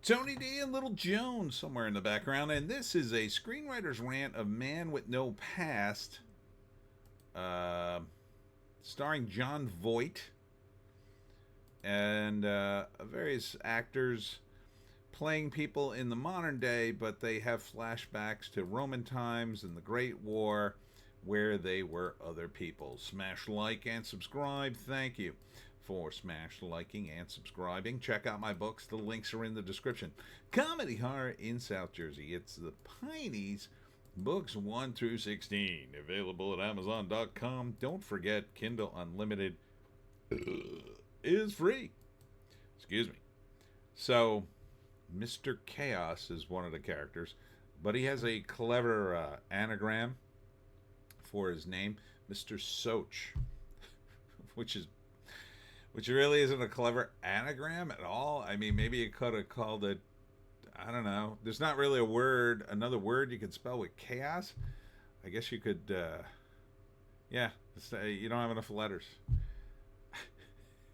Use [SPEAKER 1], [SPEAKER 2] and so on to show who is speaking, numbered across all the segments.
[SPEAKER 1] Tony D and Little Joan somewhere in the background, and this is a screenwriter's rant of Man with No Past, uh, starring John Voight and various actors playing people in the modern day, but they have flashbacks to Roman times and the Great War where they were other people. Smash like and subscribe. Thank you for smash liking and subscribing. Check out my books. The links are in the description. Comedy Horror in South Jersey. It's the Pineys, books 1 through 16. Available at Amazon.com. Don't forget, Kindle Unlimited is free. Excuse me. So, Mr. Chaos is one of the characters, but he has a clever anagram for his name, Mr. Soch, which really isn't a clever anagram at all. I mean, maybe you could have called it, I don't know. There's not really another word you could spell with chaos. I guess you could, yeah, you don't have enough letters.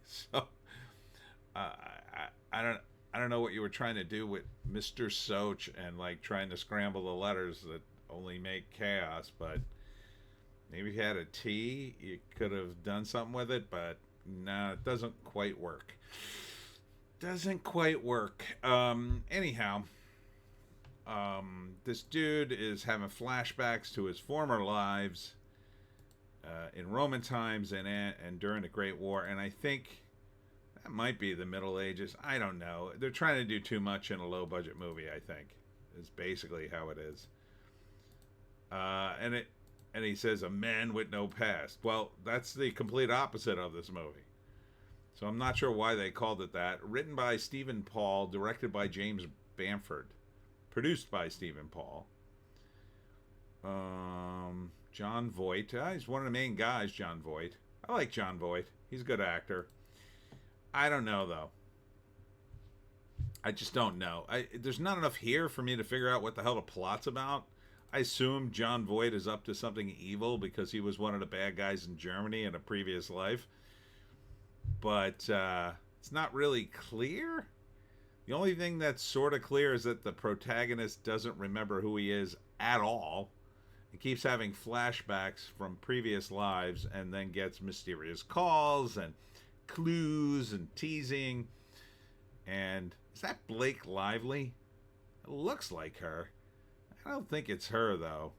[SPEAKER 1] So, I don't know what you were trying to do with Mr. Soch and like trying to scramble the letters that only make chaos, but maybe if you had a T, you could have done something with it, but no, it doesn't quite work. Doesn't quite work. Anyhow, this dude is having flashbacks to his former lives in Roman times and during the Great War, and I think that might be the Middle Ages. I don't know. They're trying to do too much in a low-budget movie, I think, is basically how it is. And he says, a man with no past. Well, that's the complete opposite of this movie. So I'm not sure why they called it that. Written by Stephen Paul, directed by James Bamford, produced by Stephen Paul. John Voight. He's one of the main guys, John Voight. I like John Voight. He's a good actor. I don't know, though. I just don't know. There's not enough here for me to figure out what the hell the plot's about. I assume John Voight is up to something evil because he was one of the bad guys in Germany in a previous life. But it's not really clear. The only thing that's sort of clear is that the protagonist doesn't remember who he is at all. He keeps having flashbacks from previous lives and then gets mysterious calls and clues and teasing. And is that Blake Lively? It looks like her. I don't think it's her, though.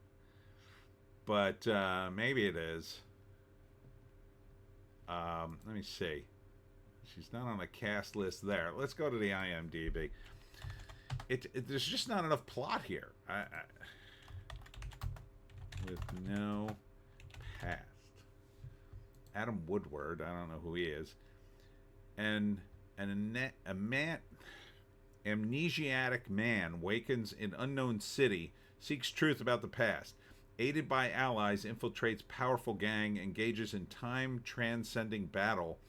[SPEAKER 1] But maybe it is. Let me see. She's not on a cast list there. Let's go to the IMDb. There's just not enough plot here. With no past. Adam Woodward, I don't know who he is. And a amnesiac man wakens in unknown city, seeks truth about the past. Aided by allies, infiltrates powerful gang, engages in time-transcending battle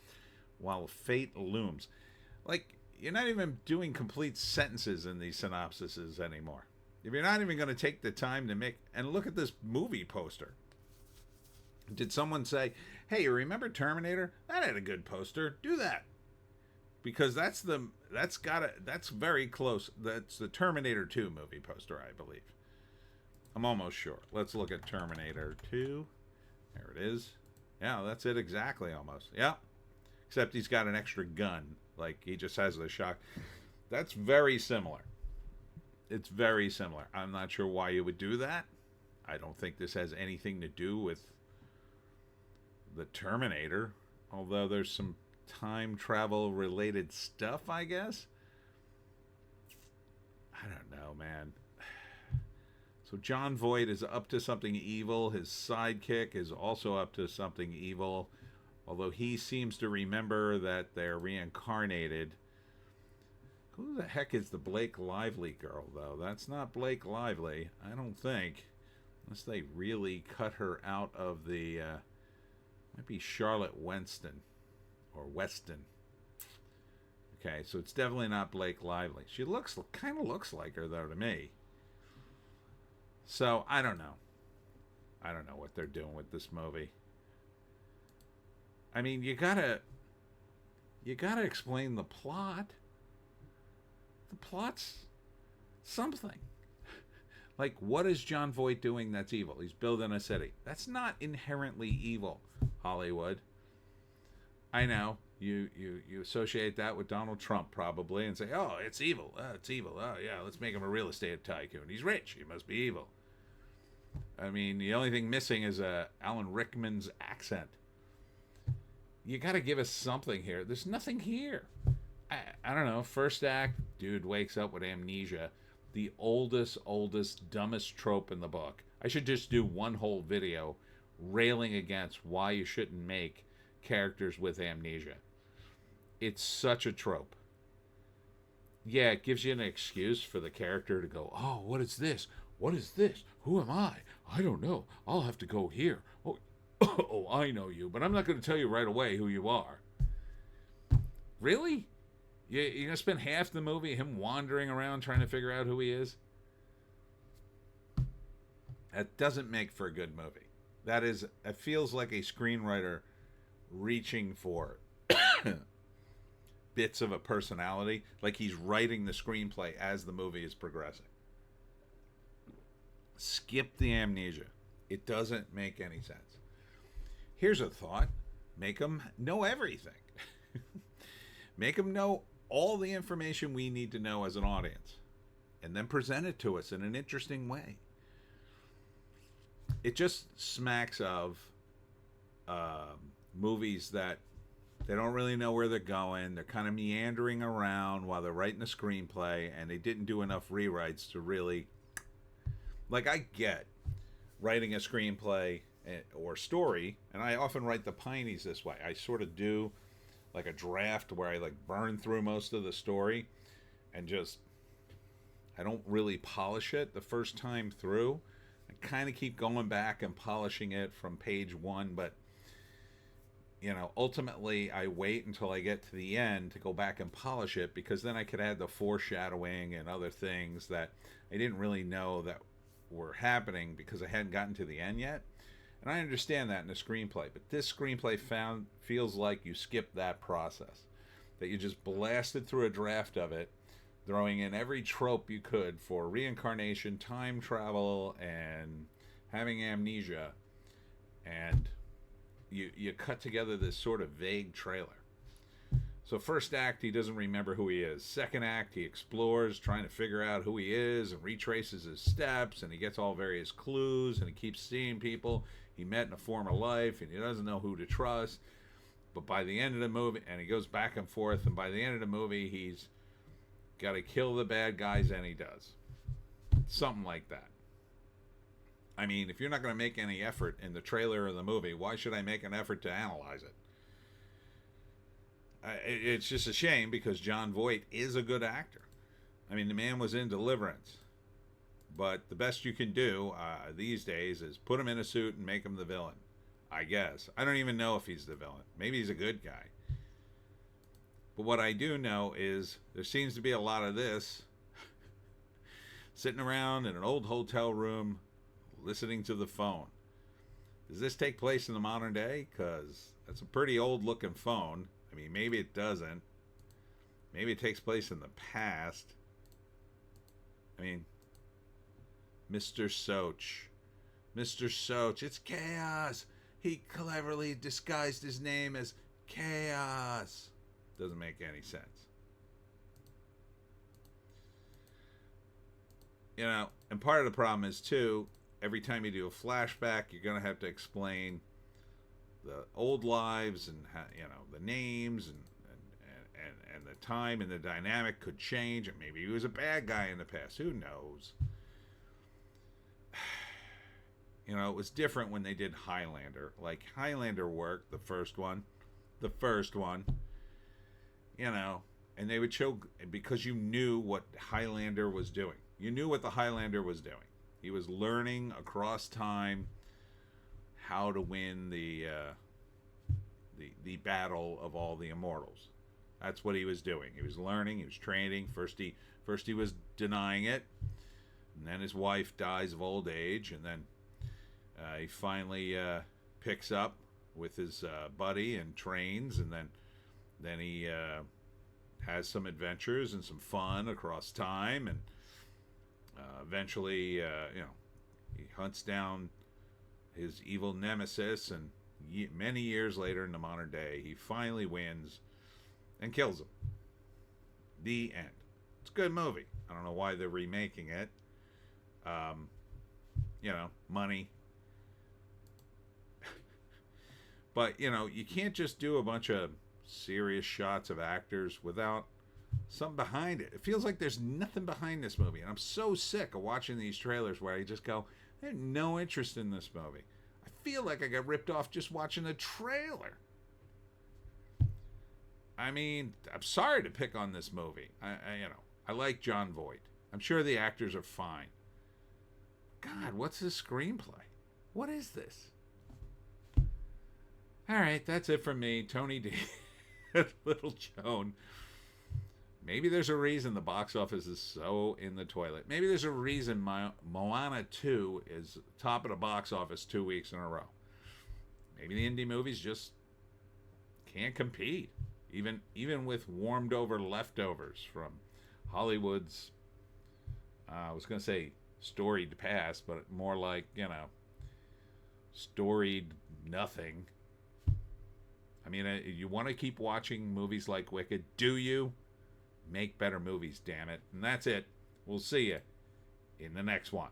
[SPEAKER 1] while fate looms. Like, you're not even doing complete sentences in these synopsises anymore. If you're not even going to take the time to make... And look at this movie poster. Did someone say, hey, you remember Terminator? That had a good poster. Do that. Because that's very close. That's the Terminator 2 movie poster, I believe. I'm almost sure. Let's look at Terminator 2. There it is. Yeah, that's it exactly almost. Yeah. Except he's got an extra gun. Like, he just has the shock. That's very similar. It's very similar. I'm not sure why you would do that. I don't think this has anything to do with the Terminator. Although there's some time travel related stuff, I guess. I don't know, man. So John Voight is up to something evil. His sidekick is also up to something evil, although he seems to remember that they're reincarnated. Who the heck is the Blake Lively girl, though? That's not Blake Lively, I don't think, unless they really cut her out of the might be Charlotte Weston or Weston. Okay, so it's definitely not Blake Lively. She kind of looks like her, though, to me. So, I don't know. I don't know what they're doing with this movie. I mean, you gotta explain the plot. the plot's something. Like, what is John Voight doing that's evil? He's building a city. That's not inherently evil, Hollywood. I know. You associate that with Donald Trump probably and say, oh, it's evil. It's evil. Oh, yeah, let's make him a real estate tycoon. He's rich. He must be evil. I mean, the only thing missing is Alan Rickman's accent. You got to give us something here. There's nothing here. I don't know. First act, dude wakes up with amnesia. The oldest, dumbest trope in the book. I should just do one whole video railing against why you shouldn't make characters with amnesia. It's such a trope. Yeah, it gives you an excuse for the character to go, oh, what is this? What is this? Who am I? I don't know. I'll have to go here. Oh, oh, I know you, but I'm not going to tell you right away who you are. Really? You're going to spend half the movie him wandering around trying to figure out who he is? That doesn't make for a good movie. It feels like a screenwriter reaching for bits of a personality, like he's writing the screenplay as the movie is progressing. Skip the amnesia. It doesn't make any sense. Here's a thought. Make them know everything. Make them know all the information we need to know as an audience, and then present it to us in an interesting way. It just smacks of movies that they don't really know where they're going. They're kind of meandering around while they're writing a screenplay, and they didn't do enough rewrites to really... Like, I get writing a screenplay or story, and I often write the Pineys this way. I sort of do like a draft where I like burn through most of the story and just, I don't really polish it the first time through. I kind of keep going back and polishing it from page one, but ultimately I wait until I get to the end to go back and polish it, because then I could add the foreshadowing and other things that I didn't really know that were happening because I hadn't gotten to the end yet. And I understand that in a screenplay, but this screenplay feels like you skipped that process, that you just blasted through a draft of it, throwing in every trope you could for reincarnation, time travel, and having amnesia, and you cut together this sort of vague trailer. So first act, he doesn't remember who he is. Second act, he explores, trying to figure out who he is and retraces his steps, and he gets all various clues, and he keeps seeing people he met in a former life, and he doesn't know who to trust. But by the end of the movie, and he goes back and forth, and by the end of the movie, he's got to kill the bad guys, and he does. Something like that. I mean, if you're not going to make any effort in the trailer or the movie, why should I make an effort to analyze it? It's just a shame, because John Voight is a good actor. I mean, the man was in Deliverance. But the best you can do these days is put him in a suit and make him the villain, I guess. I don't even know if he's the villain. Maybe he's a good guy. But what I do know is there seems to be a lot of this sitting around in an old hotel room listening to the phone. Does this take place in the modern day? Because that's a pretty old-looking phone. I mean, maybe it doesn't. Maybe it takes place in the past. I mean, Mr. Soch. Mr. Soch, it's Chaos. He cleverly disguised his name as Chaos. Doesn't make any sense. And part of the problem is, too, every time you do a flashback, you're going to have to explain the old lives and the names and the time and the dynamic could change, and maybe he was a bad guy in the past. Who knows? It was different when they did Highlander. Like, Highlander worked, the first one, and they would show, because you knew what Highlander was doing. You knew what the Highlander was doing. He was learning across time how to win the battle of all the immortals. That's what he was doing. He was learning. He was training. First he was denying it, and then his wife dies of old age, and then he finally picks up with his buddy and trains, and then he has some adventures and some fun across time, and eventually, he hunts down his evil nemesis, and many years later in the modern day, he finally wins and kills him. The end. It's a good movie. I don't know why they're remaking it. Money. But, you can't just do a bunch of serious shots of actors without something behind it. It feels like there's nothing behind this movie. And I'm so sick of watching these trailers where I just go, I have no interest in this movie. I feel like I got ripped off just watching the trailer. I mean, I'm sorry to pick on this movie. I like John Voight. I'm sure the actors are fine. God, what's this screenplay? What is this? All right, that's it from me, Tony D. Little Joan. Maybe there's a reason the box office is so in the toilet. Maybe there's a reason Moana 2 is top of the box office 2 weeks in a row. Maybe the indie movies just can't compete. Even with warmed over leftovers from Hollywood's, I was going to say storied past, but more like, storied nothing. I mean, you want to keep watching movies like Wicked? Do you? Make better movies, damn it. And that's it. We'll see you in the next one.